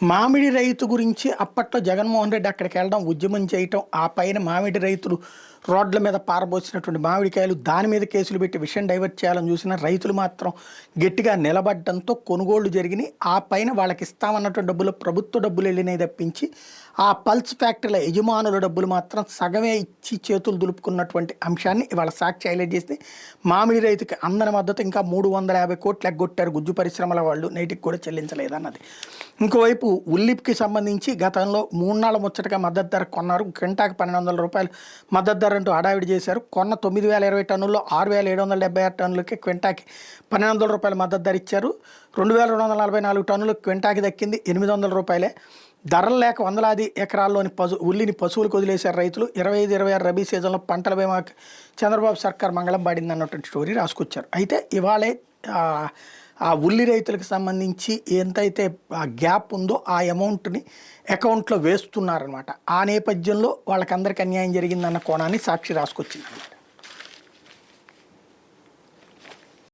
మామిడి రైతు గురించి అప్పట్లో జగన్మోహన్ రెడ్డి అక్కడికి వెళ్ళడం, ఉద్యమం చేయటం, ఆ పైన మామిడి రైతులు రోడ్ల మీద పారబోసినటువంటి మామిడికాయలు దాని మీద కేసులు పెట్టి విషయం డైవర్ట్ చేయాలని చూసిన రైతులు మాత్రం గట్టిగా నిలబడడంతో కొనుగోళ్లు జరిగినాయి. ఆ పైన వాళ్ళకి ఇస్తామన్నటువంటి డబ్బులు ప్రభుత్వ డబ్బులు వెళ్ళినాయి తప్పించి ఆ పల్స్ ఫ్యాక్టరీల యజమానుల డబ్బులు మాత్రం సగమే ఇచ్చి చేతులు దులుపుకున్నటువంటి అంశాన్ని ఇవాళ సాక్షి హైలైట్ చేస్తే మామిడి రైతుకి అందని మద్దతు ఇంకా 350 కోట్లు ఎగ్గొట్టారు గుజ్జు పరిశ్రమల వాళ్ళు, నేటికి కూడా చెల్లించలేదన్నది. ఇంకోవైపు ఉల్లికి సంబంధించి గతంలో 3 నాళ్ళ ముచ్చటగా మద్దతు ధర కొన్నారు, క్వింటాకి 1200 రూపాయలు మద్దతు ధర అంటూ హడావిడి చేశారు. కొన్న 9020 టన్నుల్లో 6776 టన్నులకి క్వింటాకి 1200 రూపాయల మద్దతు ధర ఇచ్చారు. 2244 టన్నులు క్వింటాకి దక్కింది 800 రూపాయలే. ధరలు లేక వందలాది ఎకరాల్లోని ఉల్లిని పశువులకు వదిలేశారు రైతులు. 25-26 రబీ సీజన్లో పంటల బీమాకి చంద్రబాబు సర్కార్ మంగళం పాడింది అన్నటువంటి స్టోరీ రాసుకొచ్చారు. అయితే ఇవాళే ఆ ఉల్లి రైతులకు సంబంధించి ఎంతైతే గ్యాప్ ఉందో ఆ అమౌంట్ని అకౌంట్లో వేస్తున్నారనమాట. ఆ నేపథ్యంలో వాళ్ళకందరికీ అన్యాయం జరిగిందన్న కోణాన్ని సాక్షి రాసుకొచ్చింది అనమాట.